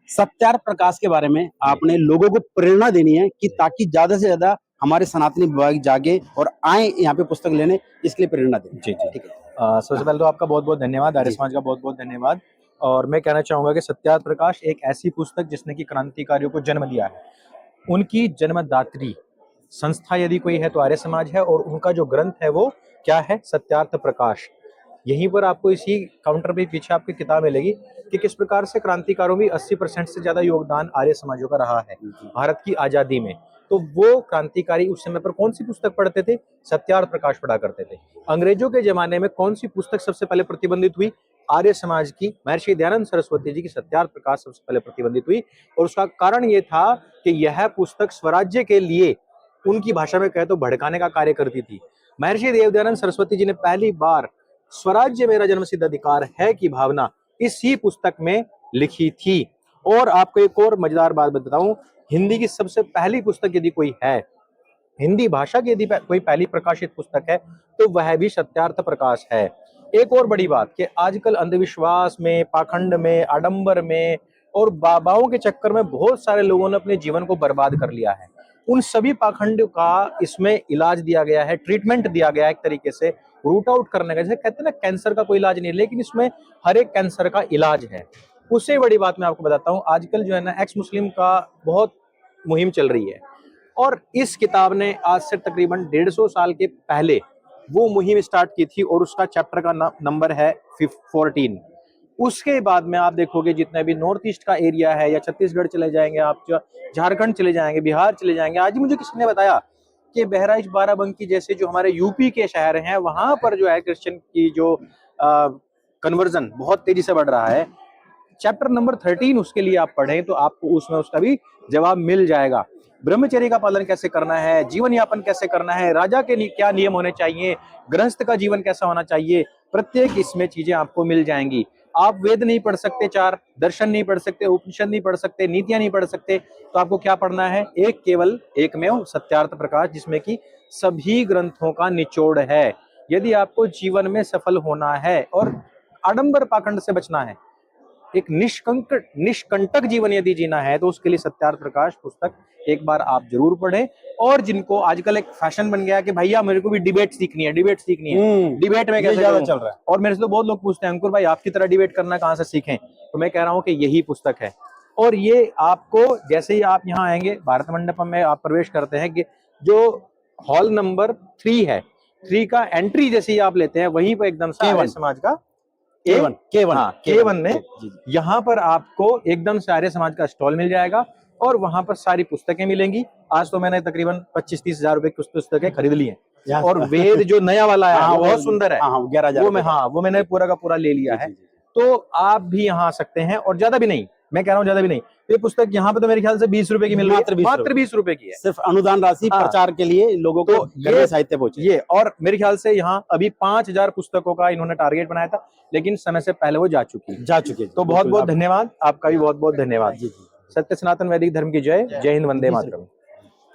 सत्यार्थ प्रकाश के बारे में आपने लोगों को प्रेरणा देनी है कि ताकि ज्यादा से ज्यादा हमारे सनातनी विभाग जागे और आए यहाँ पे पुस्तक लेने, इसके लिए प्रेरणा दें। जी जी ठीक है। सबसे पहले तो आपका बहुत बहुत धन्यवाद, आर्य जी। समाज का बहुत बहुत धन्यवाद। और मैं कहना चाहूंगा कि सत्यार्थ प्रकाश एक ऐसी पुस्तक जिसने कि क्रांतिकारियों को जन्म दिया है, उनकी जन्मदात्री संस्था यदि कोई है तो आर्य समाज है, और उनका जो ग्रंथ है वो क्या है, सत्यार्थ प्रकाश। यहीं पर आपको इसी काउंटर पे पीछे आपकी किताब मिलेगी कि किस प्रकार से क्रांतिकारों में 80% से ज्यादा योगदान आर्य समाजों का रहा है भारत की आजादी में। तो वो क्रांतिकारी उस समय पर कौन सी पुस्तक पढ़ते थे, सत्यार्थ प्रकाश पढ़ा करते थे। अंग्रेजों के जमाने में कौन सी पुस्तक सबसे पहले प्रतिबंधित हुई, आर्य समाज की महर्षि दयानंद सरस्वती जी की सत्यार्थ प्रकाश सबसे पहले प्रतिबंधित हुई। और उसका कारण ये था कि यह पुस्तक स्वराज्य के लिए, उनकी भाषा में कहे तो भड़काने का कार्य करती थी। महर्षि दयानंद सरस्वती जी ने पहली बार स्वराज्य मेरा जन्मसिद्ध अधिकार है की भावना इसी पुस्तक में लिखी थी। और आपको एक और मजेदार बात बताऊं, हिंदी की सबसे पहली पुस्तक यदि कोई है, हिंदी भाषा की यदि कोई पहली प्रकाशित पुस्तक है तो वह भी सत्यार्थ प्रकाश है। एक और बड़ी बात कि आजकल अंधविश्वास में, पाखंड में, आडंबर में और बाबाओं के चक्कर में बहुत सारे लोगों ने अपने जीवन को बर्बाद कर लिया है। उन सभी पाखंड का इसमें इलाज दिया गया है, ट्रीटमेंट दिया गया है, एक तरीके से रूट आउट करने का। जैसे कहते हैं ना, कैंसर का कोई इलाज नहीं है, लेकिन इसमें हर एक कैंसर का इलाज है। उससे बड़ी बात मैं आपको बताता हूँ, आजकल जो है ना, एक्स मुस्लिम का बहुत मुहिम चल रही है, और इस किताब ने आज से तकरीबन 150 साल के पहले वो मुहिम स्टार्ट की थी, और उसका चैप्टर का नंबर है 14। उसके बाद में आप देखोगे जितने भी नॉर्थ ईस्ट का एरिया है, या छत्तीसगढ़ चले जाएंगे आप, झारखंड चले जाएंगे, बिहार चले जाएंगे। आज मुझे किसी ने बताया कि बहराइच, बाराबंकी जैसे जो हमारे यूपी के शहर हैं, वहां पर जो है क्रिश्चियन की जो कन्वर्जन बहुत तेजी से बढ़ रहा है। चैप्टर नंबर 13 उसके लिए आप पढ़ें तो आपको उसमें उसका भी जवाब मिल जाएगा। ब्रह्मचर्य का पालन कैसे करना है, जीवन यापन कैसे करना है, राजा के क्या नियम होने चाहिए, गृहस्थ का जीवन कैसा होना चाहिए, प्रत्येक इसमें चीजें आपको मिल जाएंगी। आप वेद नहीं पढ़ सकते, 4 दर्शन नहीं पढ़ सकते, उपनिषद नहीं पढ़ सकते, नीतियां नहीं पढ़ सकते, तो आपको क्या पढ़ना है, एक केवल एकमेव सत्यार्थ प्रकाश, जिसमें कि सभी ग्रंथों का निचोड़ है। यदि आपको जीवन में सफल होना है और आडंबर पाखंड से बचना है, एक निष्कंटक जीवन यदि जीना है, तो उसके लिए सत्यार्थ प्रकाश पुस्तक एक बार आप जरूर पढ़ें। और जिनको आजकल एक फैशन बन गया है कि भैया मेरे को भी डिबेट सीखनी है, डिबेट सीखनी है, डिबेट में कैसे ज्यादा चल रहा है, और मेरे से तो बहुत लोग पूछते हैं, अंकुर भाई आपकी तरह डिबेट करना कहाँ से सीखें। तो मैं कह रहा हूँ कि यही पुस्तक है। और ये आपको जैसे ही आप यहाँ आएंगे, भारत मंडपम में आप प्रवेश करते हैं, कि जो हॉल नंबर 3 है, 3 का एंट्री जैसे ही आप लेते हैं, वहीं पर एकदम से आर्य समाज का K1 में यहाँ पर आपको एकदम से आर्य समाज का स्टॉल मिल जाएगा, और वहां पर सारी पुस्तकें मिलेंगी। आज तो मैंने तकरीबन 25-30 हजार रुपए की पुस्तकें खरीद ली हैं, और वेद जो नया वाला है वो बहुत सुंदर है, 11,000 वो मैंने पूरा का पूरा ले लिया है। तो आप भी यहाँ आ सकते हैं, और ज्यादा भी नहीं, मैं कह रहा हूँ ज्यादा भी नहीं, ये पुस्तक यहाँ पे तो मेरे ख्याल से 20 रुपए की मिल रही है, मात्र 20 रुपए की है, सिर्फ अनुदान राशि प्रचार के लिए लोगों को ये साहित्य पहुंचे। ये और मेरे ख्याल से यहाँ अभी 5000 पुस्तकों का इन्होंने टारगेट बनाया था, लेकिन समय से पहले वो जा चुकी। तो बहुत बहुत धन्यवाद, आपका भी बहुत बहुत धन्यवाद। सत्य सनातन वैदिक धर्म की जय। जय हिंद, वंदे मातरम।